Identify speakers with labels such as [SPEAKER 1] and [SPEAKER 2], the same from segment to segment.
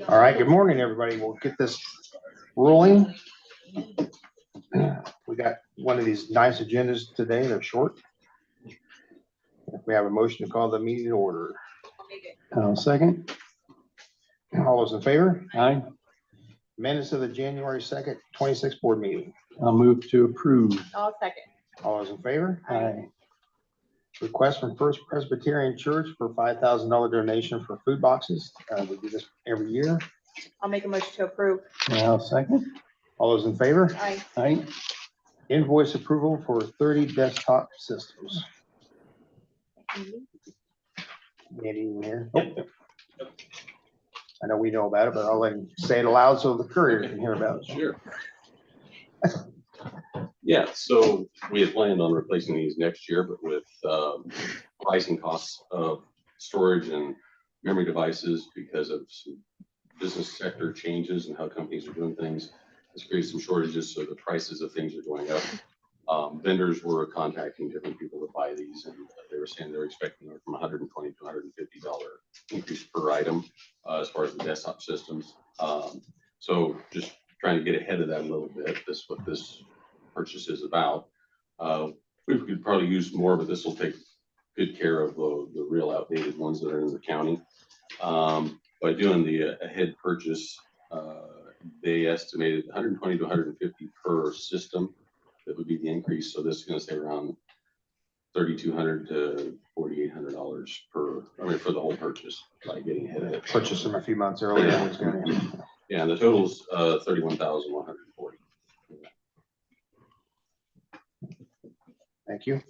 [SPEAKER 1] All right, good morning, everybody. We'll get this rolling. We got one of these nice agendas today. They're short. If we have a motion to call the meeting to order.
[SPEAKER 2] Second.
[SPEAKER 1] All those in favor?
[SPEAKER 2] Aye.
[SPEAKER 1] Minutes of the January 2nd, 26th board meeting.
[SPEAKER 2] I'll move to approve.
[SPEAKER 3] I'll second.
[SPEAKER 1] All those in favor?
[SPEAKER 2] Aye.
[SPEAKER 1] Request from First Presbyterian Church for $5,000 donation for food boxes. We do this every year.
[SPEAKER 3] I'll make a motion to approve.
[SPEAKER 2] I'll second.
[SPEAKER 1] All those in favor?
[SPEAKER 3] Aye.
[SPEAKER 2] Aye.
[SPEAKER 1] Invoice approval for 30 desktop systems. Andy in here? Oh. I know we know about it, but I'll let him say it aloud so the courier can hear about it.
[SPEAKER 4] Sure. Yeah, so we had planned on replacing these next year, but with rising costs of storage and memory devices because of some business sector changes and how companies are doing things, it's created some shortages, so the prices of things are going up. Vendors were contacting different people to buy these, and they were saying they're expecting from $120 to $150 increase per item as far as the desktop systems. So just trying to get ahead of that a little bit. This is what this purchase is about. We could probably use more, but this will take good care of the real outdated ones that are in the county. By doing the ahead purchase, they estimated 120 to 150 per system. That would be the increase. So this is going to stay around $3,200 to $4,800 per, for the whole purchase by getting ahead of it.
[SPEAKER 1] Purchased them a few months earlier.
[SPEAKER 4] Yeah, and the total's $31,140.
[SPEAKER 1] Thank you.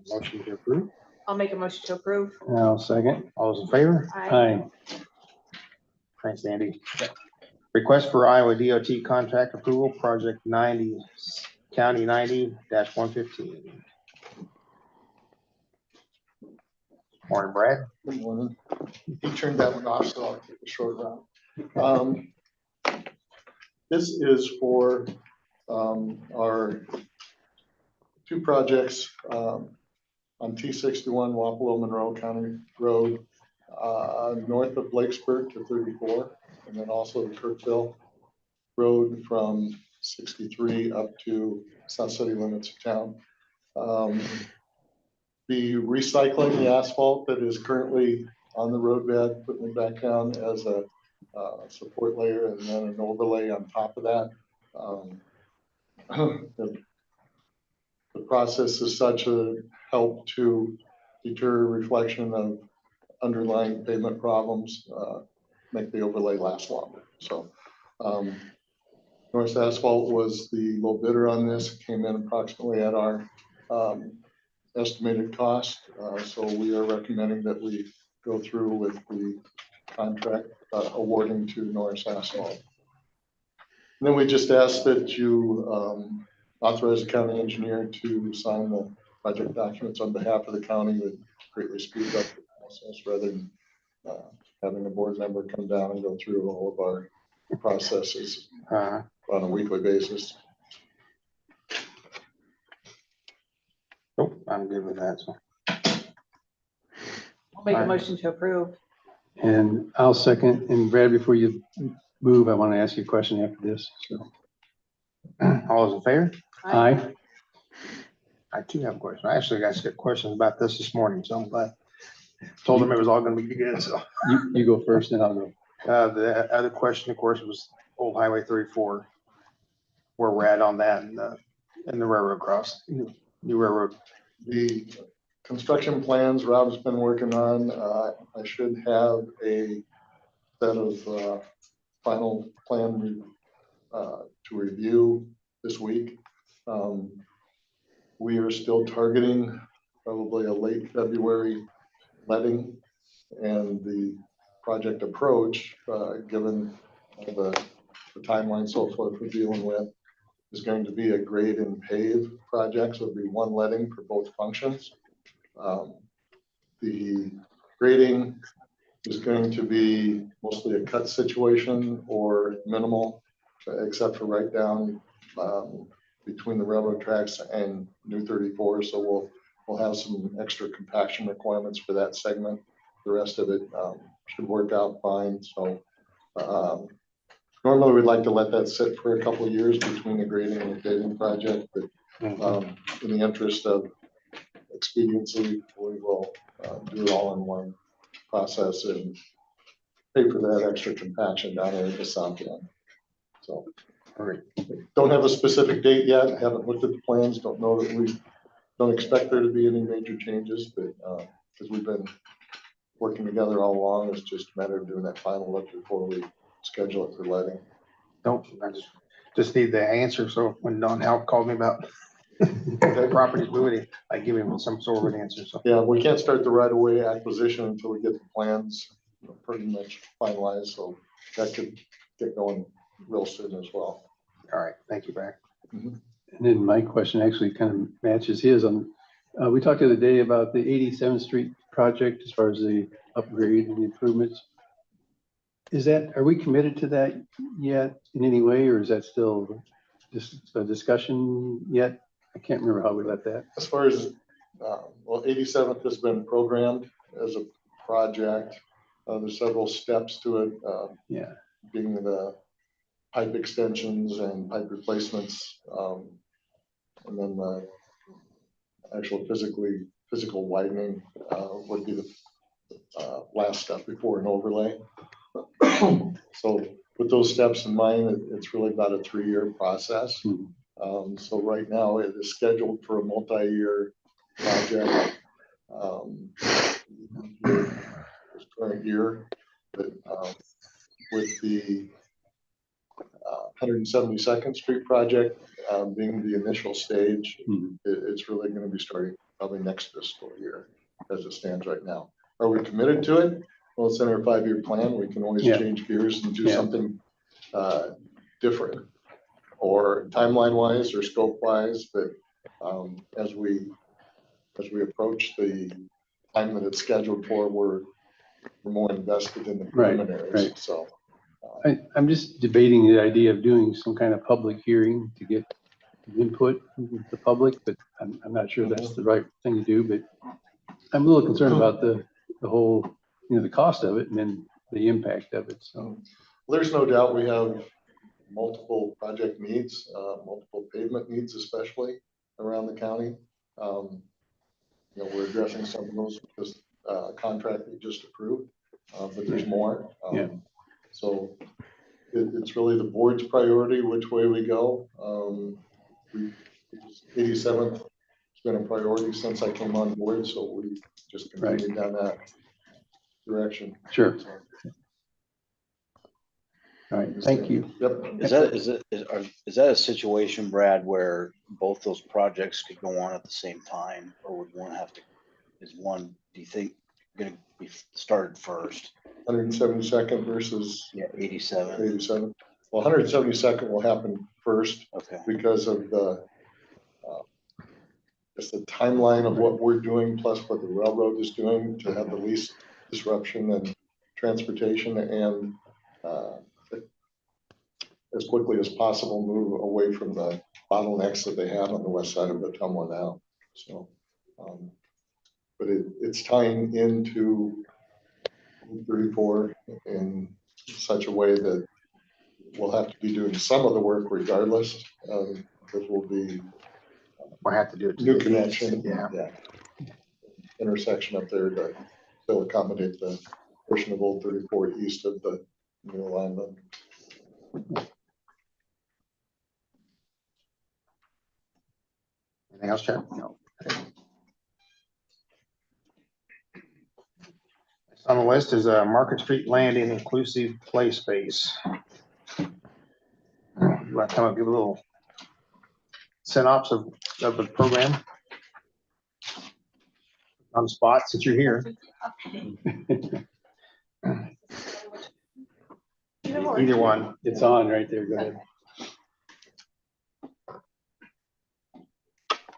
[SPEAKER 1] Motion to approve.
[SPEAKER 3] I'll make a motion to approve.
[SPEAKER 2] I'll second.
[SPEAKER 1] All those in favor?
[SPEAKER 2] Aye.
[SPEAKER 1] Thanks, Andy. Request for Iowa DOT contract approval, project 90, County 90-115. Morning, Brad.
[SPEAKER 5] Good morning. He turned that one off, so I'll take a short route. This is for our two projects on T61 Wapello Monroe County Road, north of Blakesburg to 34, and then also the Kirkville Road from 63 up to South City limits of town. Be recycling the asphalt that is currently on the roadbed, putting it back down as a support layer and then an overlay on top of that. The process is such a help to deter reflection of underlying pavement problems, make the overlay last longer. So North Asphalt was the low bidder on this, came in approximately at our estimated cost. So we are recommending that we go through with the contract awarding to Norris Asphalt. And then we just ask that you authorize the county engineer to sign the project documents on behalf of the county. Would greatly speed up the process rather than having a board member come down and go through all of our processes on a weekly basis.
[SPEAKER 1] Nope, I'm good with that. So.
[SPEAKER 3] I'll make a motion to approve.
[SPEAKER 2] And I'll second. And Brad, before you move, I want to ask you a question after this. So.
[SPEAKER 1] All those in favor?
[SPEAKER 2] Aye.
[SPEAKER 1] I too have a question. I actually got questions about this morning, so I'm glad. Told them it was all going to be good. So
[SPEAKER 2] you go first, and I'll go.
[SPEAKER 1] The other question, of course, was Old Highway 34, where we're at on that and the railroad cross, new railroad.
[SPEAKER 5] The construction plans Rob's been working on, I should have a set of final plan to review this week. We are still targeting probably a late February letting, and the project approach, given the timeline so far we're dealing with, is going to be a grade and pave project. So it'll be one letting for both functions. The grading is going to be mostly a cut situation or minimal, except for right down between the railroad tracks and New 34. So we'll we'll have some extra compaction requirements for that segment. The rest of it should work out fine. So normally we'd like to let that sit for a couple of years between the grading and the paving project, but in the interest of expediency, we will do it all in one process and pay for that extra compaction down there at the south end. So, don't have a specific date yet. Haven't looked at the plans. Don't know that we don't expect there to be any major changes, but because we've been working together all along, it's just a matter of doing that final look before we schedule it for letting.
[SPEAKER 1] Don't, I just need the answer. So when Don Help called me about the property's moving, I give him some sort of an answer. So
[SPEAKER 5] Yeah, we can't start the right of way acquisition until we get the plans pretty much finalized. So that could get going real soon as well.
[SPEAKER 1] all right, thank you, Brad.
[SPEAKER 2] And then my question actually kind of matches his. We talked the other day about the 87th Street project as far as the upgrade and the improvements. Are we committed to that yet in any way, or is that still just a discussion yet? I can't remember how we left that.
[SPEAKER 5] As far as, well, 87th has been programmed as a project. There's several steps to it,
[SPEAKER 2] Yeah.
[SPEAKER 5] being the pipe extensions and pipe replacements, and then the actual physical widening would be the last step before an overlay. So with those steps in mind, it's really about a 3-year process. So right now it is scheduled for a multi-year project this current year, but with the 172nd Street project being the initial stage, it's really going to be starting probably next fiscal year as it stands right now. Are we committed to it? Well, it's in our 5-year plan. We can always change gears and do something different, or timeline wise or scope wise. But as we approach the time that it's scheduled for, we're more invested in the preliminaries.
[SPEAKER 2] Right.
[SPEAKER 5] So
[SPEAKER 2] I'm just debating the idea of doing some kind of public hearing to get input from the public, but I'm not sure that's the right thing to do. But I'm a little concerned about the whole, the cost of it and then the impact of it. So
[SPEAKER 5] there's no doubt we have multiple project needs, multiple pavement needs, especially around the county. We're addressing some of those with this contract we just approved, but there's more. So it's really the board's priority which way we go. 87th has been a priority since I came on board, so we just continued down that direction.
[SPEAKER 2] Sure. All right, thank you.
[SPEAKER 5] Yep.
[SPEAKER 6] Is that a situation, Brad, where both those projects could go on at the same time, or would one have to? Is one, do you think, going to be started first?
[SPEAKER 5] 172nd versus
[SPEAKER 6] 87.
[SPEAKER 5] 87. Well, 172nd will happen first.
[SPEAKER 6] Okay.
[SPEAKER 5] Because of the just the timeline of what we're doing plus what the railroad is doing to have the least disruption and transportation, and as quickly as possible move away from the bottlenecks that they have on the west side of Ottumwa now. So, but it's tying into 34 in such a way that we'll have to be doing some of the work regardless, because we'll
[SPEAKER 1] have to do it.
[SPEAKER 5] New connection,
[SPEAKER 1] Yeah.
[SPEAKER 5] Intersection up there to accommodate the portion of Old 34 east of the new alignment.
[SPEAKER 1] Anything else, Chad? No. Okay. Next on the list is Market Street Landing Inclusive Play Space. You want to come up, give a little synopsis of the program on the spot since you're here. Either one.
[SPEAKER 2] It's on right there. Go ahead.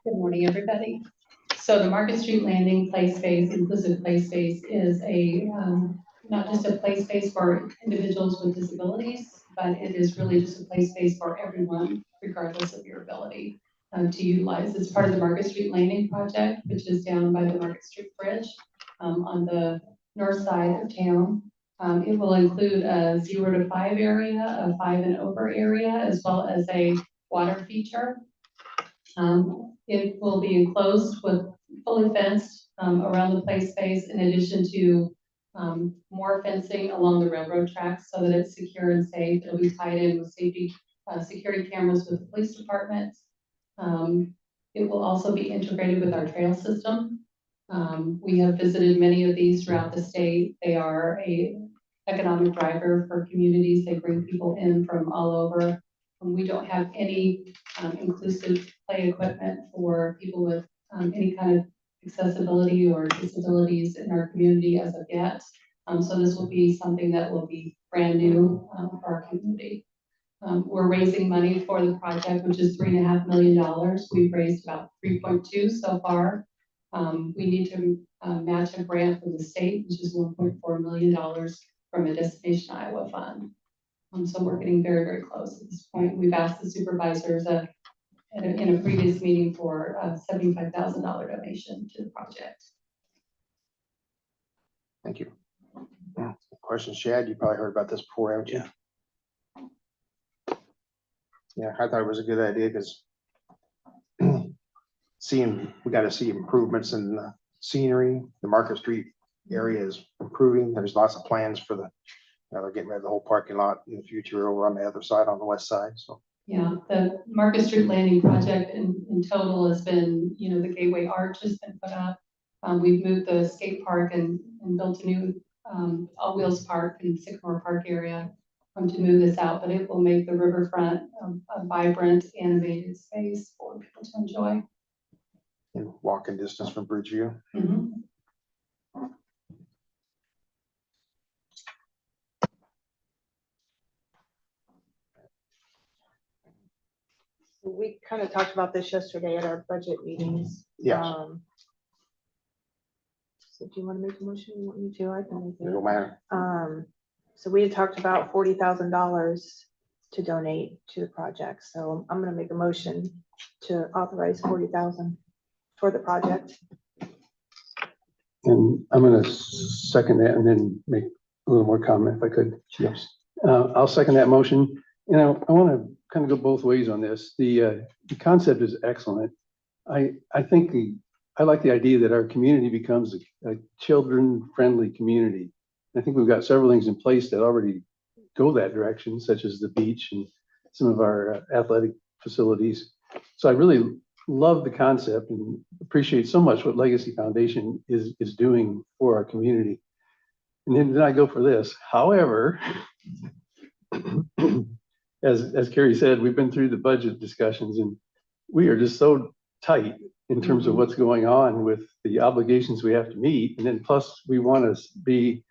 [SPEAKER 7] Good morning, everybody. So the Market Street Landing Play Space, Inclusive Play Space, is not just a play space for individuals with disabilities, but it is really just a play space for everyone, regardless of your ability. to utilize. It's part of the Market Street Landing Project, which is down by the Market Street Bridge on the north side of town. It will include a 0 to 5 area, a 5 and over area, as well as a water feature. It will be enclosed with fully fenced around the play space, in addition to more fencing along the railroad tracks so that it's secure and safe. It'll be tied in with safety security cameras with the police department. It will also be integrated with our trail system. We have visited many of these throughout the state. They are a economic driver for communities. They bring people in from all over. We don't have any inclusive play equipment for people with any kind of accessibility or disabilities in our community as of yet. So this will be something that will be brand new for our community. We're raising money for the project, which is $3.5 million. We've raised about 3.2 so far. We need to match a grant from the state, which is $1.4 million from a Destination Iowa fund. So we're getting very, very close at this point. We've asked the supervisors in a previous meeting for a $75,000 donation to the project.
[SPEAKER 1] Thank you. Questions, Chad? You probably heard about this before, haven't you? Yeah, I thought it was a good idea because we got to see improvements in the scenery. The Market Street area is improving. There's lots of plans for they're getting rid of the whole parking lot in the future over on the other side, on the west side. So
[SPEAKER 7] yeah, the Market Street Landing project in total has been, the Gateway Arch has been put up. We've moved the skate park and built a new all wheels park in Sycamore Park area to move this out, but it will make the riverfront a vibrant, animated space for people to enjoy.
[SPEAKER 1] in walking distance from Bridgeview.
[SPEAKER 7] Mhm.
[SPEAKER 3] We kind of talked about this yesterday at our budget meetings.
[SPEAKER 1] Yes.
[SPEAKER 3] So do you want to make a motion? You want me to? I can make
[SPEAKER 1] No
[SPEAKER 3] it.
[SPEAKER 1] matter.
[SPEAKER 3] So we had talked about $40,000 to donate to the project. So I'm gonna make a motion to authorize $40,000 for the project.
[SPEAKER 2] And I'm going to second that and then make a little more comment if I could.
[SPEAKER 1] Yes.
[SPEAKER 2] I'll second that motion. I want to kind of go both ways on this. The concept is excellent. I think I like the idea that our community becomes a children-friendly community. I think we've got several things in place that already go that direction, such as the beach and some of our athletic facilities. So I really love the concept and appreciate so much what Legacy Foundation is doing for our community. And then I go for this. However, as Carrie said, we've been through the budget discussions and we are just so tight in terms of what's going on with the obligations we have to meet. And then plus we want to be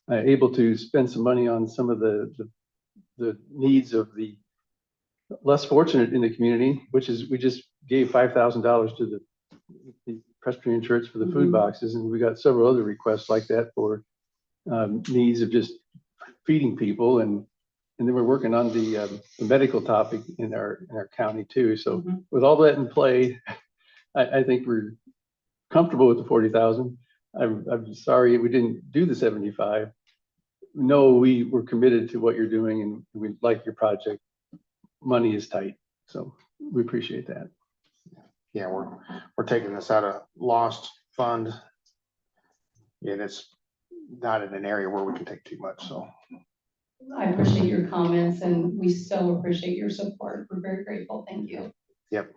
[SPEAKER 2] able to spend some money on some of the needs of the less fortunate in the community, which is we just gave $5,000 to the Presbyterian Church for the food boxes, and we got several other requests like that for needs of just feeding people, and then we're working on the medical topic in our county too. So with all that in play, I think we're comfortable with the 40,000. I'm sorry we didn't do the 75. No, we were committed to what you're doing and we like your project. Money is tight, so we appreciate that.
[SPEAKER 1] Yeah, we're taking this out of lost fund. And it's not in an area where we can take too much, so.
[SPEAKER 7] I appreciate your comments and we so appreciate your support. We're very grateful. Thank you.
[SPEAKER 1] Yep.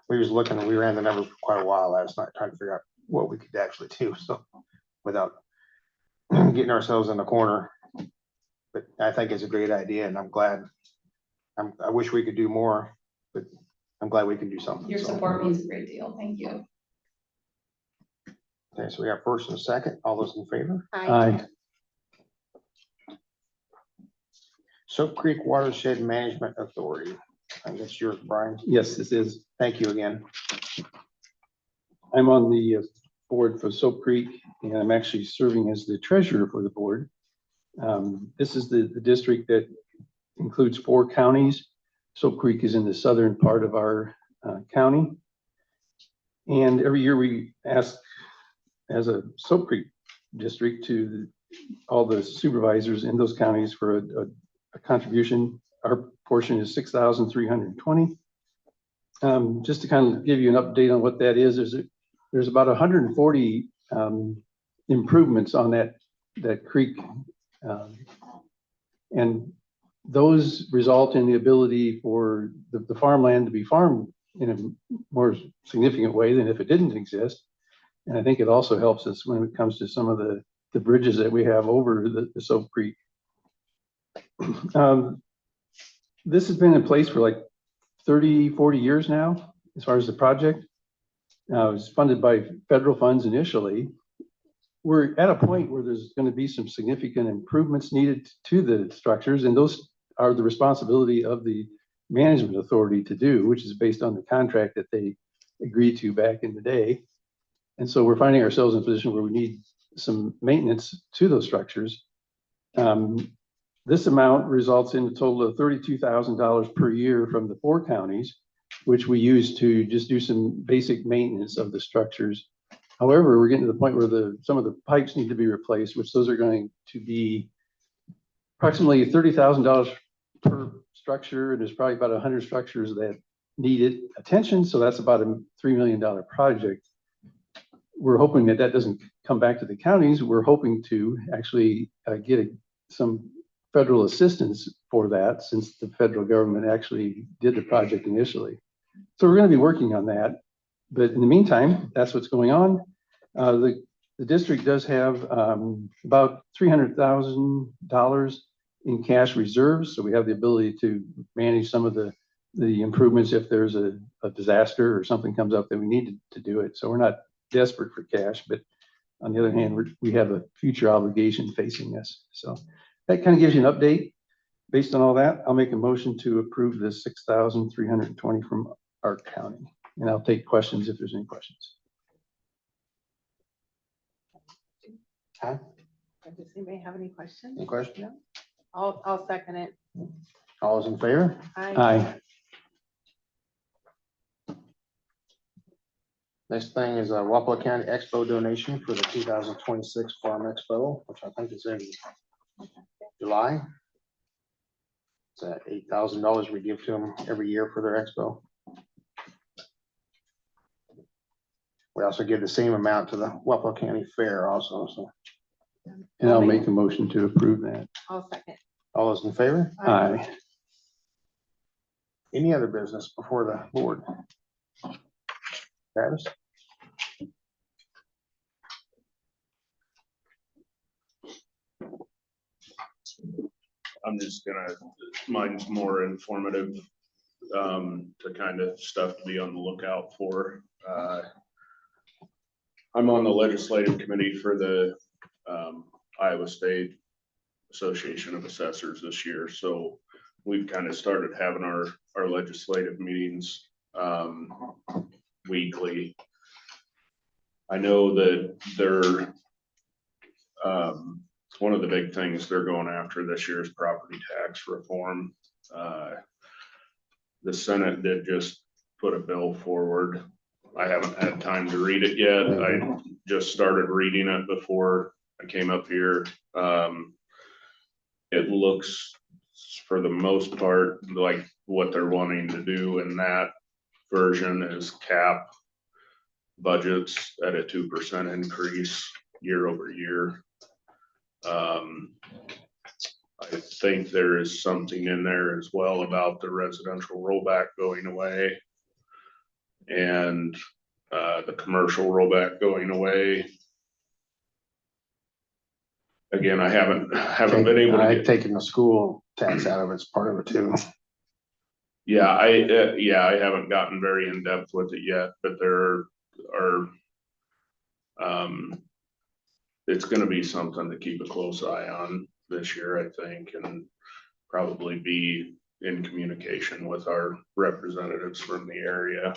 [SPEAKER 1] We ran the numbers for quite a while last night, trying to figure out what we could actually do, so without getting ourselves in the corner. But I think it's a great idea and I'm glad. I wish we could do more, but I'm glad we can do something.
[SPEAKER 7] Your
[SPEAKER 1] so.
[SPEAKER 7] support means a great deal. Thank you.
[SPEAKER 1] Okay, so we have first and a second. All those in favor?
[SPEAKER 2] Aye.
[SPEAKER 1] Soap Creek Watershed Management Authority. I think that's yours, Brian.
[SPEAKER 2] Yes, this is.
[SPEAKER 1] Thank you again.
[SPEAKER 2] I'm on the board for Soap Creek, and I'm actually serving as the treasurer for the board. This is the district that includes 4 counties. Soap Creek is in the southern part of our county. And every year we ask, as a Soap Creek district, to all the supervisors in those counties for a contribution. Our portion is 6,320. Just to kind of give you an update on what that is, there's about 140 improvements on that creek. And those result in the ability for the farmland to be farmed in a more significant way than if it didn't exist. And I think it also helps us when it comes to some of the bridges that we have over the Soap Creek. This has been in place for like 30, 40 years now, as far as the project. It was funded by federal funds initially. We're at a point where there's going to be some significant improvements needed to the structures, and those are the responsibility of the management authority to do, which is based on the contract that they agreed to back in the day. And so we're finding ourselves in a position where we need some maintenance to those structures. This amount results in a total of $32,000 per year from the 4 counties, which we use to just do some basic maintenance of the structures. However, we're getting to the point where some of the pipes need to be replaced, which those are going to be approximately $30,000 per structure. And there's probably about 100 structures that needed attention. So that's about a $3 million project. We're hoping that doesn't come back to the counties. We're hoping to actually get some federal assistance for that, since the federal government actually did the project initially. So we're going to be working on that. But in the meantime, that's what's going on. The district does have about $300,000 in cash reserves. So we have the ability to manage some of the improvements if there's a disaster or something comes up that we need to do it. So we're not desperate for cash, but on the other hand, we have a future obligation facing us. So that kind of gives you an update. Based on all that, I'll make a motion to approve the 6,320 from our county. And I'll take questions if there's any questions.
[SPEAKER 1] Huh?
[SPEAKER 3] Does anybody have any questions?
[SPEAKER 1] Any questions?
[SPEAKER 3] No? I'll second it.
[SPEAKER 1] All those in favor?
[SPEAKER 2] Aye.
[SPEAKER 1] Next thing is a Wapello County Expo donation for the 2026 Farm Expo, which I think is in July. It's $8,000 we give to them every year for their expo. We also give the same amount to the Wapello County Fair also. So,
[SPEAKER 2] And I'll make a motion to approve that.
[SPEAKER 3] I'll second.
[SPEAKER 1] all those in favor?
[SPEAKER 2] Aye.
[SPEAKER 1] Any other business before the board? Travis?
[SPEAKER 8] I'm just gonna, mine's more informative, to kind of stuff to be on the lookout for. I'm on the legislative committee for the Iowa State Association of Assessors this year, so we've kind of started having our legislative meetings weekly. I know that they're one of the big things they're going after this year is property tax reform. The Senate did just put a bill forward. I haven't had time to read it yet. I just started reading it before I came up here. It looks, for the most part, like what they're wanting to do in that version is cap budgets at a 2% increase year over year. I think there is something in there as well about the residential rollback going away and the commercial rollback going away. Again, I haven't been able to
[SPEAKER 1] I've taken the school tax out of it's part of it too.
[SPEAKER 8] Yeah, I haven't gotten very in depth with it yet, but there are it's going to be something to keep a close eye on this year, I think, and probably be in communication with our representatives from the area.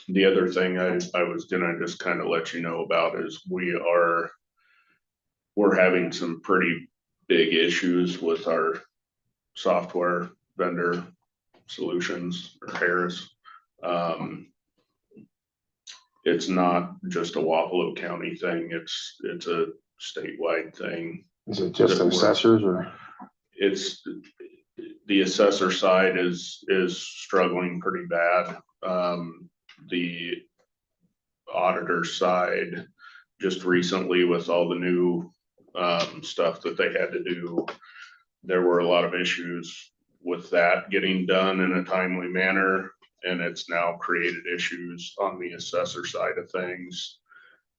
[SPEAKER 8] The other thing I was gonna just kind of let you know about is we're having some pretty big issues with our software vendor Solutions or Harris. It's not just a Wapello County thing, it's a statewide thing.
[SPEAKER 1] Is it just
[SPEAKER 8] That we're-
[SPEAKER 1] assessors or?
[SPEAKER 8] It's, the assessor side is struggling pretty bad. The auditor side, just recently with all the new stuff that they had to do, there were a lot of issues with that getting done in a timely manner. And it's now created issues on the assessor side of things.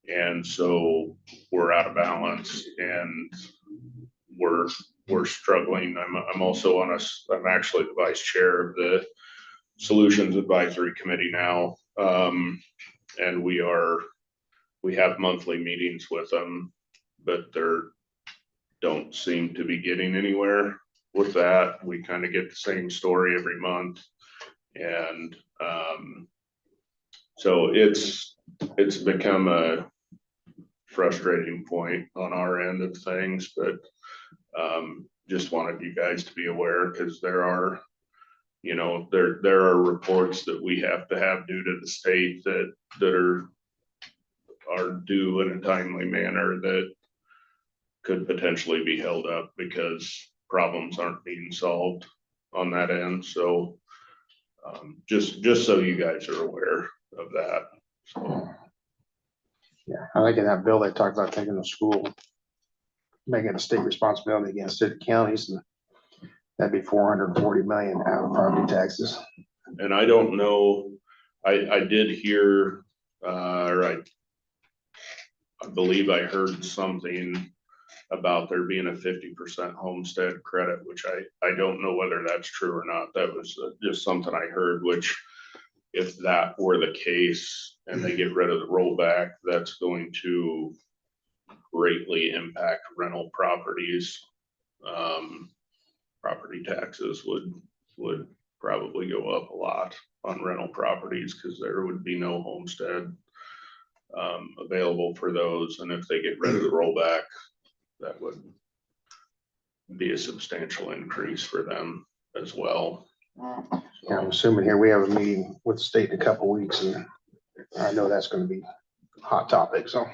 [SPEAKER 8] And so we're out of balance and we're struggling. I'm also I'm actually the vice chair of the Solutions Advisory Committee now. And we have monthly meetings with them, but don't seem to be getting anywhere with that. We kind of get the same story every month. And so it's become a frustrating point on our end of things, but just wanted you guys to be aware, because there are reports that we have to have due to the state that are due in a timely manner that could potentially be held up because problems aren't being solved on that end. So just so you guys are aware of that. So,
[SPEAKER 1] Yeah, I think in that bill, they talked about taking the school, making a state responsibility against city counties, and that'd be 440 million out of property taxes.
[SPEAKER 8] and I don't know, I did hear, or I believe I heard something about there being a 50% homestead credit, which I don't know whether that's true or not. That was just something I heard, which if that were the case and they get rid of the rollback, that's going to greatly impact rental properties. Property taxes would probably go up a lot on rental properties because there would be no homestead available for those. And if they get rid of the rollback, that would be a substantial increase for them as well.
[SPEAKER 1] Yeah, I'm assuming here we have a meeting with the state in a couple weeks, and I know that's gonna be a hot topic, so.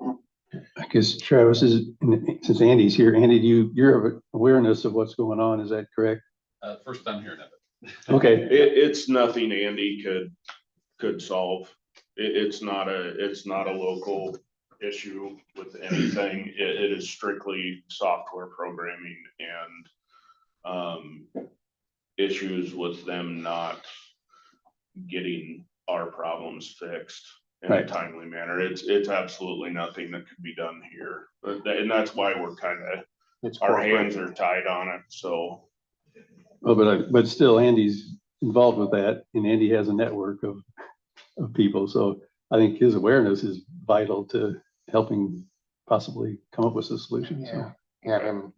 [SPEAKER 2] I guess Travis is, since Andy's here, Andy, you're awareness of what's going on, is that correct?
[SPEAKER 9] First time hearing of it.
[SPEAKER 2] Okay,
[SPEAKER 8] It's nothing Andy could solve. It's not a local issue with anything. It is strictly software programming and issues with them not getting our problems fixed in a
[SPEAKER 2] Right.
[SPEAKER 8] timely manner. It's absolutely nothing that could be done here. And that's why we're
[SPEAKER 1] It's
[SPEAKER 8] our
[SPEAKER 1] corporate.
[SPEAKER 8] hands are tied on it, so.
[SPEAKER 2] well, but still Andy's involved with that, and Andy has a network of people, so I think his awareness is vital to helping possibly come up with a solution, so.
[SPEAKER 1] Yeah, have him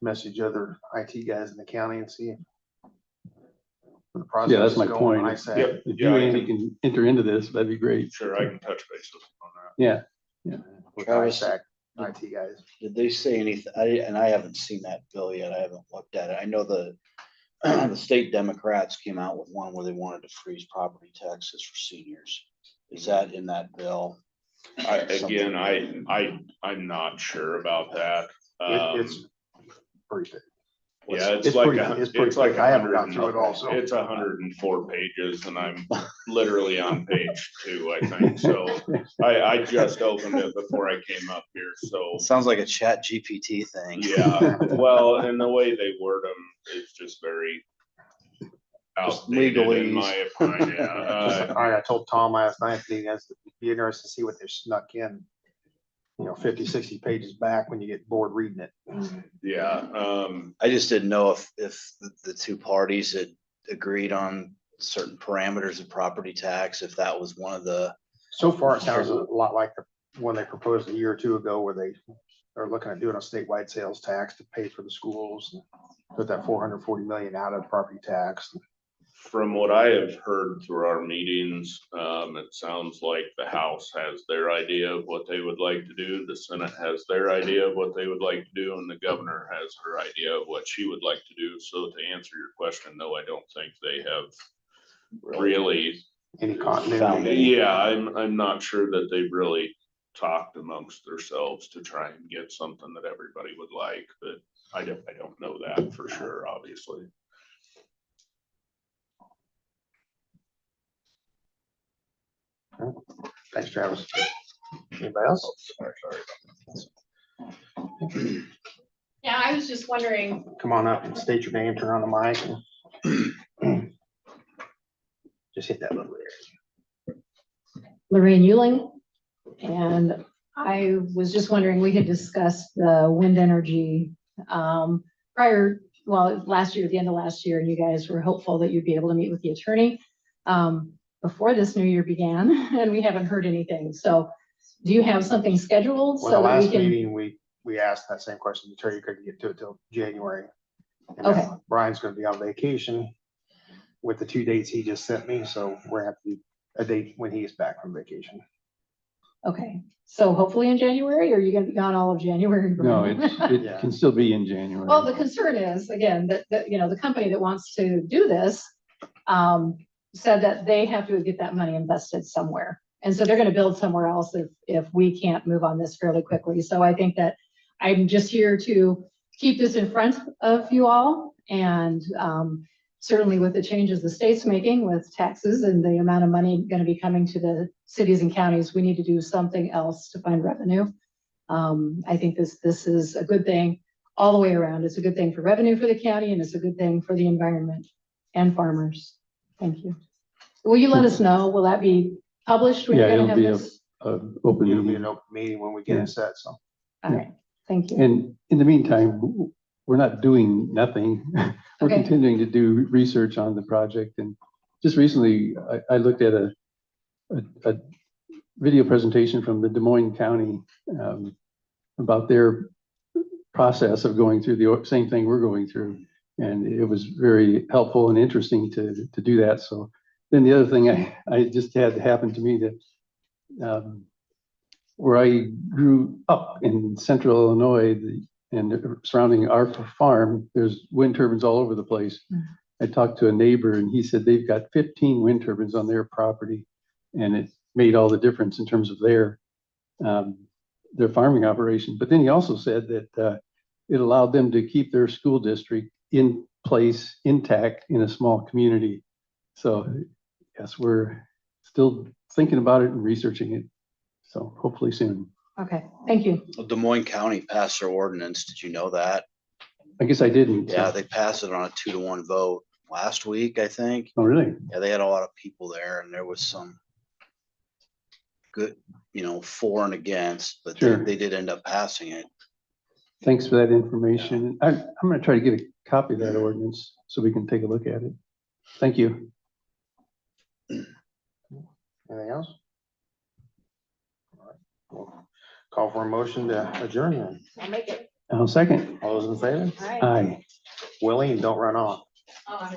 [SPEAKER 1] message other IT guys in the county and see if the process
[SPEAKER 2] Yeah, that's
[SPEAKER 1] is
[SPEAKER 2] my
[SPEAKER 1] going.
[SPEAKER 2] point.
[SPEAKER 1] I say,
[SPEAKER 8] Yep.
[SPEAKER 2] If
[SPEAKER 8] Yeah,
[SPEAKER 2] you,
[SPEAKER 8] I
[SPEAKER 2] Andy, can enter into this, that'd be great.
[SPEAKER 8] Sure, I can touch base with them on that.
[SPEAKER 2] Yeah,
[SPEAKER 1] with
[SPEAKER 6] Travis.
[SPEAKER 1] ISAC IT guys.
[SPEAKER 6] Did they say anything? And I haven't seen that bill yet. I haven't looked at it. I know the state Democrats came out with one where they wanted to freeze property taxes for seniors. Is that in that bill?
[SPEAKER 8] I'm not sure about that.
[SPEAKER 1] It's pretty big.
[SPEAKER 8] Yeah,
[SPEAKER 1] it's pretty- it's pretty thick. I haven't gone through it all, so.
[SPEAKER 8] It's 104 pages and I'm literally on page 2, I think. So I just opened it before I came up here, so.
[SPEAKER 6] Sounds like a Chat GPT thing.
[SPEAKER 8] Yeah, well, and the way they word them is just very
[SPEAKER 6] Just
[SPEAKER 8] outdated in
[SPEAKER 6] legalese.
[SPEAKER 8] my opinion.
[SPEAKER 1] All right, I told Tom last night that he has to be interested to see what they snuck in, 50, 60 pages back when you get bored reading it.
[SPEAKER 8] Yeah,
[SPEAKER 6] I just didn't know if the two parties had agreed on certain parameters of property tax, if that was one of the,
[SPEAKER 1] So far, it sounds a lot like the one they proposed a year or two ago, where they are looking at doing a statewide sales tax to pay for the schools, and put that 440 million out of property tax.
[SPEAKER 8] from what I have heard through our meetings, it sounds like the House has their idea of what they would like to do. The Senate has their idea of what they would like to do, and the governor has her idea of what she would like to do. So to answer your question, no, I don't think they have really.
[SPEAKER 1] Any continuity?
[SPEAKER 8] Yeah, I'm not sure that they've really talked amongst themselves to try and get something that everybody would like, but I don't know that for sure, obviously.
[SPEAKER 1] Thanks, Travis. Anybody else?
[SPEAKER 10] Yeah, I was just wondering,
[SPEAKER 1] Come on up and state your name, turn on the mic. And just hit that little area.
[SPEAKER 10] Lorraine Euling, and I was just wondering, we had discussed the wind energy prior, well, last year, at the end of last year, and you guys were hopeful that you'd be able to meet with the attorney before this new year began, and we haven't heard anything. So do you have something scheduled?
[SPEAKER 1] Well, the
[SPEAKER 10] so that we
[SPEAKER 1] last
[SPEAKER 10] can?
[SPEAKER 1] meeting, we asked that same question. The attorney couldn't get to it till January. And
[SPEAKER 10] Okay.
[SPEAKER 1] now Brian's gonna be on vacation with the 2 dates he just sent me, so we're gonna have to do a date when he is back from vacation.
[SPEAKER 10] Okay, so hopefully in January, or are you gonna be gone all of January?
[SPEAKER 2] No, it
[SPEAKER 1] Yeah.
[SPEAKER 2] can still be in January.
[SPEAKER 10] Well, the concern is, again, that, you know, the company that wants to do this said that they have to get that money invested somewhere. And so they're gonna build somewhere else if we can't move on this fairly quickly. So I think that I'm just here to keep this in front of you all. And certainly with the changes the state's making with taxes and the amount of money gonna be coming to the cities and counties, we need to do something else to find revenue. I think this is a good thing all the way around. It's a good thing for revenue for the county, and it's a good thing for the environment and farmers. Thank you. Will you let us know? Will that be published when
[SPEAKER 2] Yeah,
[SPEAKER 10] you're gonna
[SPEAKER 2] it'll
[SPEAKER 10] have
[SPEAKER 2] be
[SPEAKER 10] this?
[SPEAKER 2] Open
[SPEAKER 1] It'll be
[SPEAKER 2] meeting.
[SPEAKER 1] an open meeting when we get it set, so.
[SPEAKER 10] All right, thank you.
[SPEAKER 2] And in the meantime, we're not doing nothing. We're
[SPEAKER 10] Okay.
[SPEAKER 2] continuing to do research on the project. And just recently, I looked at a video presentation from the Des Moines County about their process of going through the same thing we're going through. And it was very helpful and interesting to do that. So then the other thing I just had happen to me that where I grew up in central Illinois and surrounding our farm, there's wind turbines all over the place. I talked to a neighbor and he said they've got 15 wind turbines on their property, and it made all the difference in terms of their farming operation. But then he also said that it allowed them to keep their school district in place, intact in a small community. So yes, we're still thinking about it and researching it. So hopefully soon.
[SPEAKER 10] Okay, thank you.
[SPEAKER 6] Des Moines County passed their ordinance. Did you know that?
[SPEAKER 2] I guess I didn't.
[SPEAKER 6] Yeah, they passed it on a 2-to-1 vote last week, I think.
[SPEAKER 2] Oh, really?
[SPEAKER 6] Yeah, they had a lot of people there, and there was some good, for and against, but
[SPEAKER 2] Sure.
[SPEAKER 6] they did end up passing it.
[SPEAKER 2] Thanks for that information. I'm going to try to get a copy of that ordinance so we can take a look at it. Thank you.
[SPEAKER 1] Anything else? All right, we'll call for a motion to adjourn then.
[SPEAKER 3] I'll make it.
[SPEAKER 2] I'll second.
[SPEAKER 1] All those in favor?
[SPEAKER 3] All right.
[SPEAKER 2] Aye.
[SPEAKER 1] Willie, don't run off.
[SPEAKER 10] Oh,